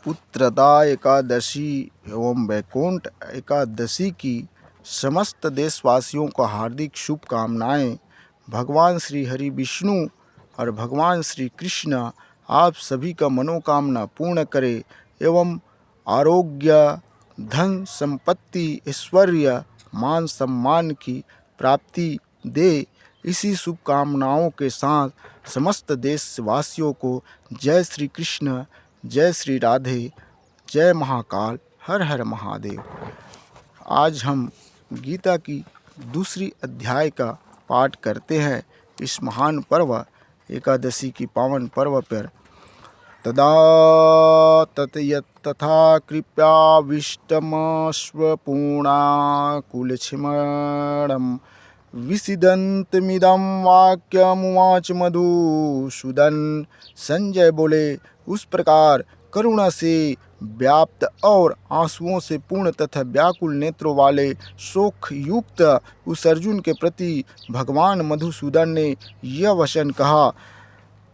उत्तरदा एकादशी एवं वैकुंठ एकादशी की समस्त देशवासियों को हार्दिक शुभकामनाएं। भगवान श्री हरि विष्णु और भगवान श्री कृष्ण आप सभी का मनोकामना पूर्ण करे एवं आरोग्य, धन संपत्ति, ऐश्वर्य, मान सम्मान की प्राप्ति दे। इसी शुभकामनाओं के साथ समस्त देशवासियों को जय श्री कृष्ण, जय श्री राधे, जय महाकाल, हर हर महादेव। आज हम गीता की दूसरी अध्याय का पाठ करते हैं। इस महान पर्व एकादशी की पावन पर्व पर तदा तत यथा कृप्याविष्टमश्वपूर्णाकुलक्षिमणं विसिदन्तमिदं वाक्यमुवाच मधुसूदन। संजय बोले, उस प्रकार करुणा से व्याप्त और आंसुओं से पूर्ण तथा व्याकुल नेत्रों वाले शोक युक्त उस अर्जुन के प्रति भगवान मधुसूदन ने यह वचन कहा।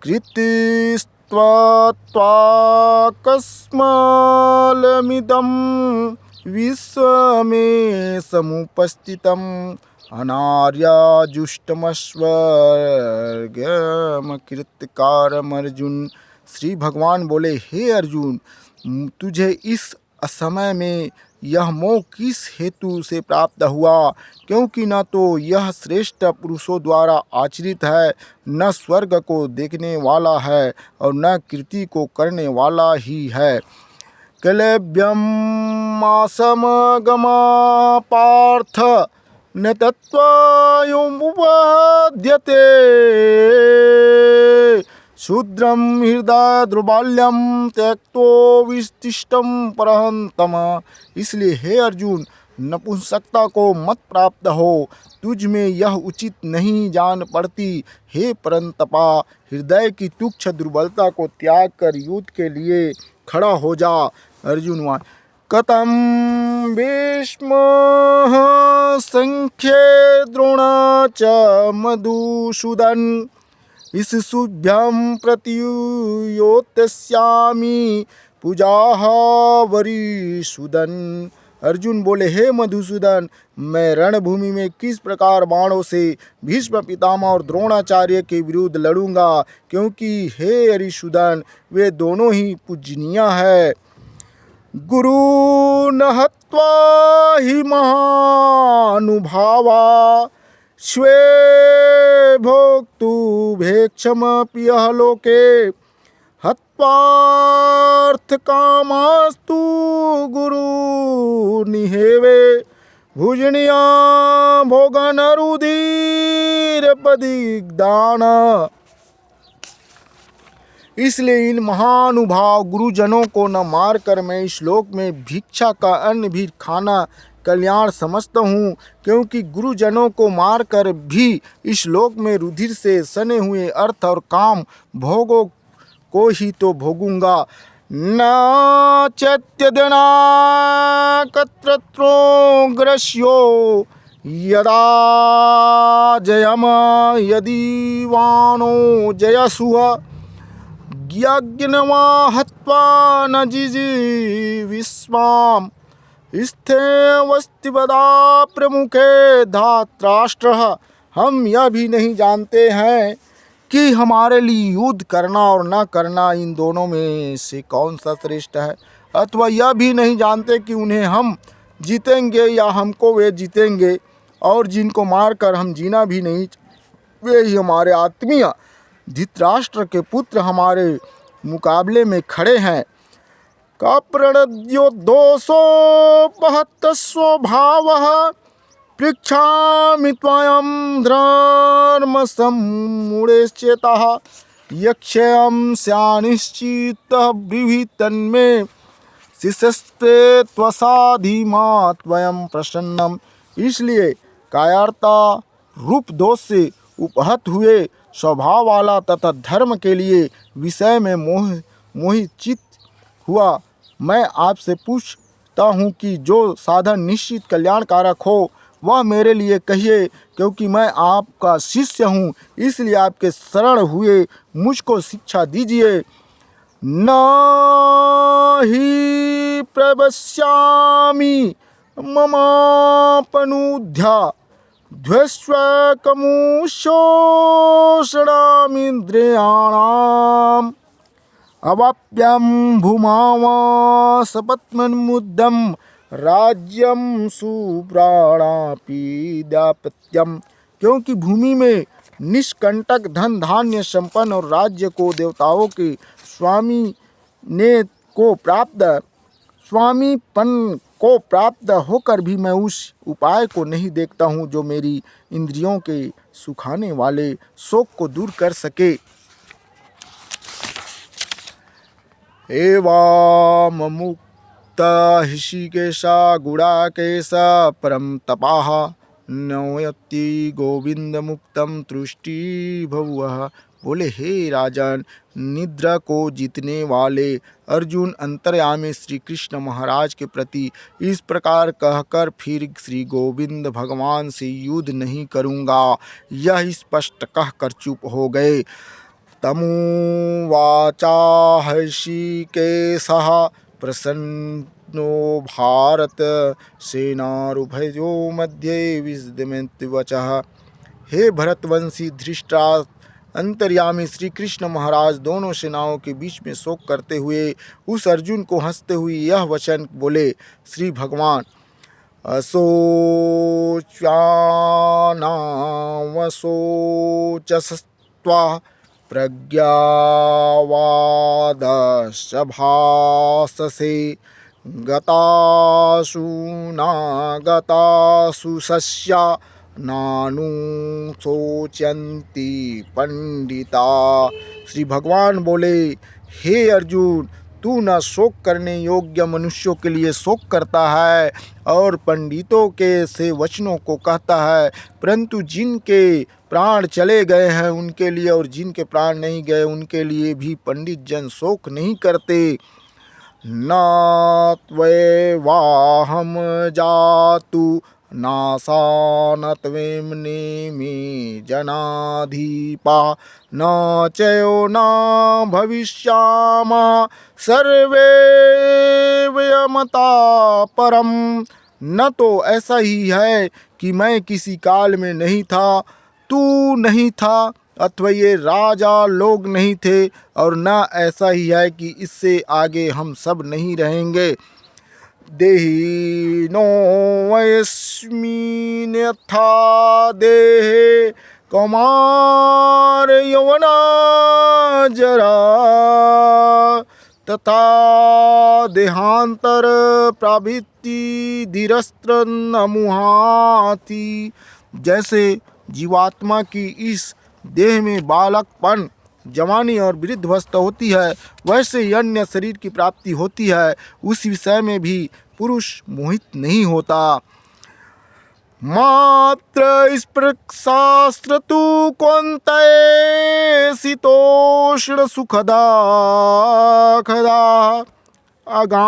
कृत्स्त्वाकस्मालमिदं विश्वमे समुपस्थितम् अनार्याजुष्टमस्वर्गमकृतकारमर्जुन। श्री भगवान बोले, हे अर्जुन, तुझे इस असमय में यह मोह किस हेतु से प्राप्त हुआ? क्योंकि न तो यह श्रेष्ठ पुरुषों द्वारा आचरित है, न स्वर्ग को देखने वाला है और न कीर्ति को करने वाला ही है। कलेभ्यम आसमगमा पार्थ न तत्त्वमुपद्यते शूद्रम हृदय दुर्बल्यम त्यक्तो विस्तिष्टम परहंतम। इसलिए हे अर्जुन, नपुंसकता को मत प्राप्त हो, तुझ में यह उचित नहीं जान पड़ती। हे परंतपा, हृदय की तुच्छ दुर्बलता को त्याग कर युद्ध के लिए खड़ा हो जा। अर्जुन वाण कथम भीष्मः संख्ये द्रोणा च मधुसूदन इस शुभ्यं प्रतियोत्स्यामि पूजाः वरिसूदन। अर्जुन बोले, हे मधुसूदन, मैं रणभूमि में किस प्रकार बाणों से भीष्म पितामह और द्रोणाचार्य के विरुद्ध लड़ूंगा, क्योंकि हे हरिसूदन, वे दोनों ही पूजनीय है। गुरु न हत्वा हि महानुभावा स्वे भोक्तु भेक्षमपि यः लोके हत्वार्थ कामास्तु गुरु निहेवे भुजनिया भोगनरुधिरपदिग्दान। इसलिए इन महानुभाव गुरुजनों को न मारकर मैं इस श्लोक में भिक्षा का अन्न भी खाना कल्याण समझता हूँ, क्योंकि गुरुजनों को मारकर भी इस श्लोक में रुधिर से सने हुए अर्थ और काम भोगों को ही तो भोगूंगा। न चैत्यदना कत्रत्रो ग्रस्यो यदा जयम यदि वाणो जयसुः ज्ञाग्नवा हत्वा न जिजीविष्वाम स्थेवस्तिवदा प्रमुखे धातराष्ट्र। हम यह भी नहीं जानते हैं कि हमारे लिए युद्ध करना और न करना इन दोनों में से कौन सा श्रेष्ठ है, अथवा यह भी नहीं जानते कि उन्हें हम जीतेंगे या हमको वे जीतेंगे, और जिनको मारकर हम जीना भी नहीं, वे ही हमारे आत्मीय धृतराष्ट्र के पुत्र हमारे मुकाबले में खड़े हैं। का प्रणद्योद्दोषोपहत स्वभावः पृच्छामि त्वां धर्मसम्मूढश्चेताः यक्षयं स्यानिश्चितः ब्रूहि तन्मे शिष्यस्ते त्वसाधीमा त्वयं प्रसन्नम। इसलिए कायरता रूप दोष से उपहत हुए स्वभाव वाला तथा धर्म के लिए विषय में मोहित चित्त हुआ मैं आपसे पूछता हूँ कि जो साधन निश्चित कल्याणकारक हो वह मेरे लिए कहिए, क्योंकि मैं आपका शिष्य हूँ। इसलिए आपके शरण हुए मुझको शिक्षा दीजिए। न हि प्रवक्ष्यामि ममापनुद्या ध्वस्वकमुशोषणामिन्द्रियाणाम् अवाप्यं भूमावासपत्मन्मुद्दं राज्यं सुप्राणापीदापत्यम। क्योंकि भूमि में निष्कंटक धन धान्य संपन्न और राज्य को देवताओं के स्वामीपन को प्राप्त होकर भी मैं उस उपाय को नहीं देखता हूँ जो मेरी इंद्रियों के सुखाने वाले शोक को दूर कर सके। एवमुक्ता ऋषिकेशा गुडाकेशा परम तपाः नयति गोविंद मुक्तम तुष्टि भवः। बोले, हे राजन, निद्रा को जीतने वाले अर्जुन अंतर्यामी श्री कृष्ण महाराज के प्रति इस प्रकार कहकर फिर श्री गोविंद भगवान से युद्ध नहीं करूँगा, यह स्पष्ट कहकर चुप हो गए। तमुवाचा हर्षिकेशः प्रसन्नो भारत सेनारुभयो मध्ये विद्यमेत्वचः। हे भरतवंशी धृतराष्ट्र, अंतर्यामी श्री कृष्ण महाराज दोनों सेनाओं के बीच में शोक करते हुए उस अर्जुन को हंसते हुए यह वचन बोले। श्री भगवान अशोच्यानावशोचस्त्वा प्रज्ञावादशभाससे गतासु नागतासु सस्या नानु शोचन्ति पंडिता। श्री भगवान बोले, हे अर्जुन, तू न शोक करने योग्य मनुष्यों के लिए शोक करता है और पंडितों के से वचनों को कहता है, परंतु जिनके प्राण चले गए हैं उनके लिए और जिनके प्राण नहीं गए उनके लिए भी पंडित जन शोक नहीं करते। न त्वैवाहम जातु नासा त्वेम नेमि जनाधिपा न चयो न भविष्यामः सर्वे वयमता परम। न तो ऐसा ही है कि मैं किसी काल में नहीं था, तू नहीं था, अथवा ये राजा लोग नहीं थे, और न ऐसा ही है कि इससे आगे हम सब नहीं रहेंगे। देहि नो वयस्मिन्यथा देहे कौमार यौवना जरा तथा देहांतर प्रवृत्ति धीरस्त्र न मुहाति। जैसे जीवात्मा की इस देह में बालकपन, जवानी और वृद्धावस्था होती है, वैसे अन्य शरीर की प्राप्ति होती है, उस विषय में भी पुरुष मोहित नहीं होता। मात्र स्पृक्शास्त्र तु कौन्तेय शीतोष्ण सुखदा खदा अगामाप्यन्यो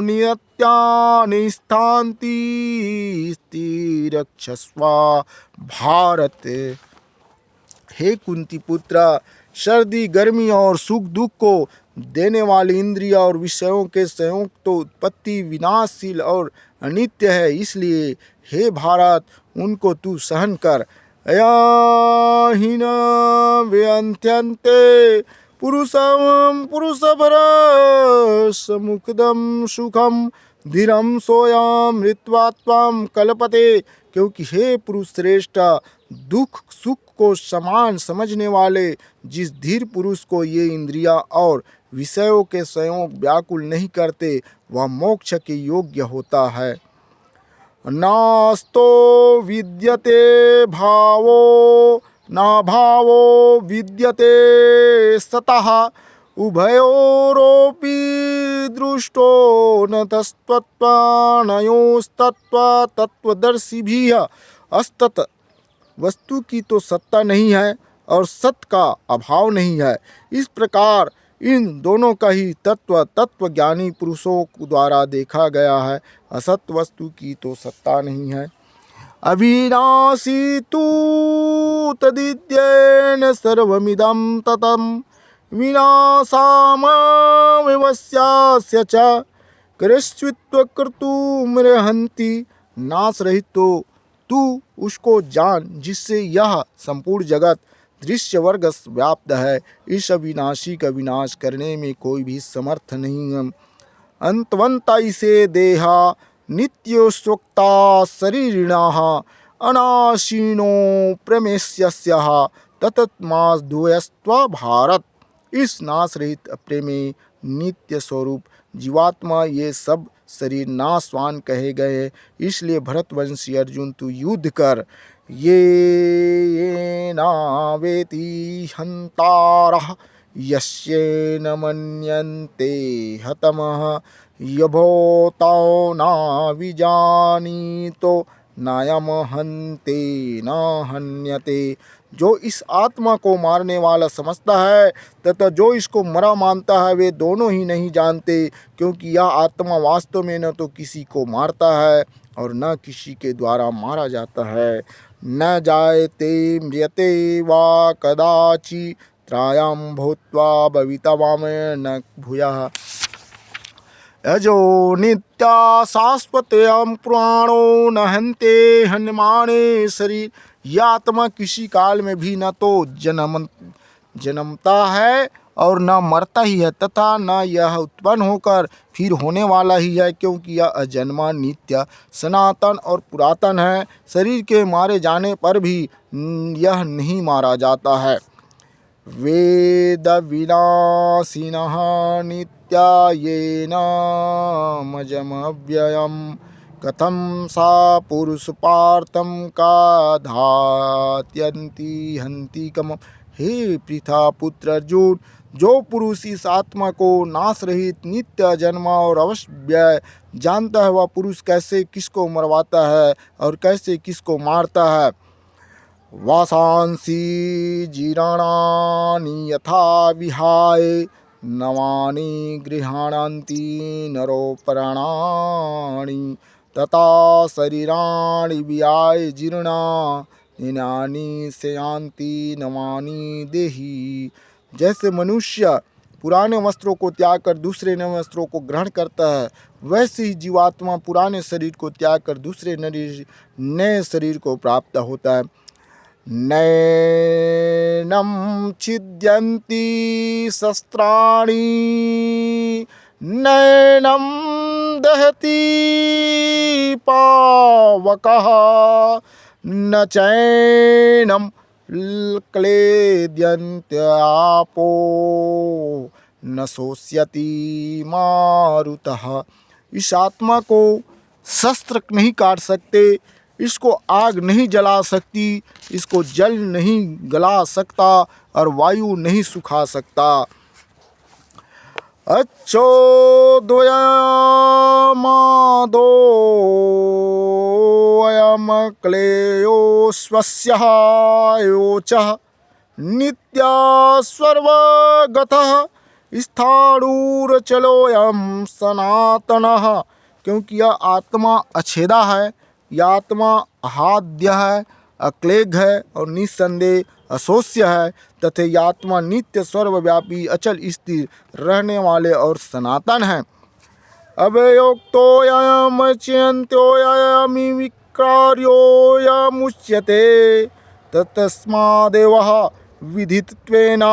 नियत्यानिस्थान्ति स्थिरक्षस्व भारत। हे कुंती पुत्र, सर्दी गर्मी और सुख दुख को देने वाली इंद्रिय और विषयों के संयोग तो उत्पत्ति विनाशशील और अनित्य है, इसलिए हे भारत उनको तू सहन कर। अयाहिन व्यंत्यन्ते पुरुषम पुरुषभर समुखदम सुखम धीरम सोयाम मृत्वा त्वाम कल्पते। क्योंकि हे पुरुष श्रेष्ठ, दुख सुख को समान समझने वाले जिस धीर पुरुष को ये इंद्रियां और विषयों के संयोग व्याकुल नहीं करते, वह मोक्ष के योग्य होता है। नास्तो विद्यते भावो न भावो विद्यते सतः उभयोरोपि दृष्टो न तस्तत्त्वानयोस्तत्त्व तत्त्वदर्शिभिः अस्तत। वस्तु की तो सत्ता नहीं है और सत्य का अभाव नहीं है, इस प्रकार इन दोनों का ही तत्व ज्ञानी पुरुषों द्वारा देखा गया है। असत वस्तु की तो सत्ता नहीं है। अविनाशी तु तदित्येन सर्वमिदं ततम् विनाशामविवस्यास्य च कृष्वित्वकर्तुमर्हन्ति। नाश रहित तो तू उसको जान जिससे यह संपूर्ण जगत दृश्य वर्ग व्याप्त है। इस अविनाशी का विनाश करने में कोई भी समर्थ नहीं है। अंतवंता इसे देहा नित्योस्वक्ता शरीरिणाः अनाशीनो प्रमेयस्यः ततत्मास द्वयस्त्व भारत। इस नाश रहित अप्रेमी नित्य स्वरूप जीवात्मा ये सब शरीर नाशवान कहे गए। इसलिए भरतवंशी अर्जुन तू युद्ध कर। ये नावेति हंतारः यस्येन मन्यन्ते हतमः यभोतो नाविजानीतो नायम हन्ते न हन्यते। जो इस आत्मा को मारने वाला समझता है तथा जो इसको मरा मानता है वे दोनों ही नहीं जानते, क्योंकि यह आत्मा वास्तव में न तो किसी को मारता है और न किसी के द्वारा मारा जाता है। न जायते म्रियते वा कदाचित् त्रायं भूत्वा भवितव्यं न भूयः। अजो नित्या शाश्वतयं पुराणो न हन्ते हन्यमाने शरीर। यह आत्मा किसी काल में भी न तो जन्मता है और न मरता ही है तथा न यह उत्पन्न होकर फिर होने वाला ही है, क्योंकि यह अजन्मा नित्य सनातन और पुरातन है। शरीर के मारे जाने पर भी यह नहीं मारा जाता है। वेद विनाशिनः नित्या येनामजमव्ययम् कथं सा पुरुष पार्थं का धात्यन्ति हन्ति कम। हे पृथा पुत्र अर्जुन, जो पुरुष इस आत्मा को नाश रहित नित्य जन्मा और अवश्य जानता है वह पुरुष कैसे किसको मरवाता है और कैसे किसको मारता है। वासांसि जीर्णानि यथा विहाय नवानि गृह्णान्ति नरोपराणानि तथा शरीराणि विहाय जीर्णानि शयान्ति नवानि देहि। जैसे मनुष्य पुराने वस्त्रों को त्याग कर दूसरे नए वस्त्रों को ग्रहण करता है, वैसे ही जीवात्मा पुराने शरीर को त्याग कर दूसरे नए शरीर को प्राप्त होता है। नैनं छिद्यन्ति शस्त्राणि नैनं दहति पावकः न चैनं क्लेद्यन्त्यापो न शोष्यति मारुतः। इस आत्मा को शस्त्र नहीं काट सकते, इसको आग नहीं जला सकती, इसको जल नहीं गला सकता और वायु नहीं सुखा सकता। अच्छोदयमादो अयम क्लेयो स्वस्यः योचः नित्या सर्वगतः स्थाणुरचलोऽयं सनातनः। क्योंकि यह आत्मा अछेदा है, यह आत्मा अहाद्य है, अक्लेग है और निस्संदेह अशोष्य है तथा यह आत्मा नित्य सर्वव्यापी अचल स्थिर रहने वाले और सनातन है। अव्ययोक्तोऽयमचिन्त्योऽयमि विकार्योऽयमुच्यते तस्मादेव विदित्वेन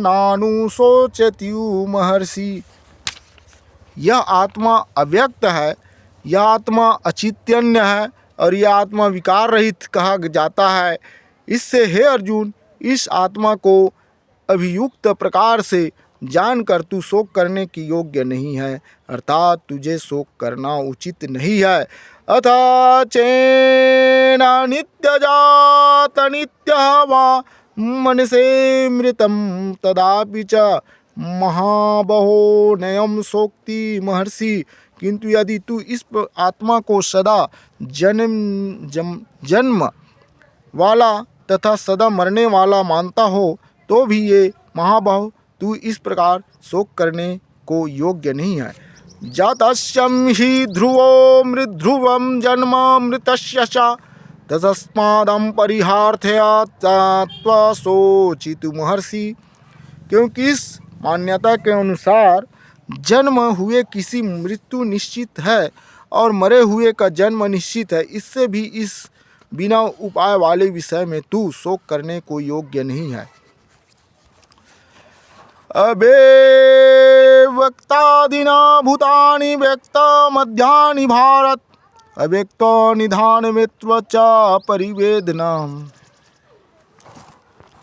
नानुशोचति महर्षि। यह आत्मा अव्यक्त है, यह आत्मा अचित्यन्य है और यह आत्मा विकार रहित कहा जाता है। इससे हे अर्जुन, इस आत्मा को अभियुक्त प्रकार से जानकर तू शोक करने की योग्य नहीं है, अर्थात तुझे शोक करना उचित नहीं है। अथा चेन नित्य जात नित्य वा मनसे मृतम तदापि च महाबहो नयम शोक्ति महर्षि। किंतु यदि तू इस आत्मा को सदा जन्म वाला तथा सदा मरने वाला मानता हो तो भी ये महाबाहो तू इस प्रकार शोक करने को योग्य नहीं है। जातस्यं हि ध्रुवो मृद्ध्रुवं जन्म मृतस्य च तस्मादं परिहार्थया त्वा शोचितु महर्षि। क्योंकि इस मान्यता के अनुसार जन्म हुए किसी मृत्यु निश्चित है और मरे हुए का जन्म निश्चित है। इससे भी इस बिना उपाय वाले विषय में तू शोक करने को योग्य नहीं है। अबे व्यक्तादिना भूतानि व्यक्त मध्यानि भारत अव्यक्तो निधान मित्र च परिवेदनम्।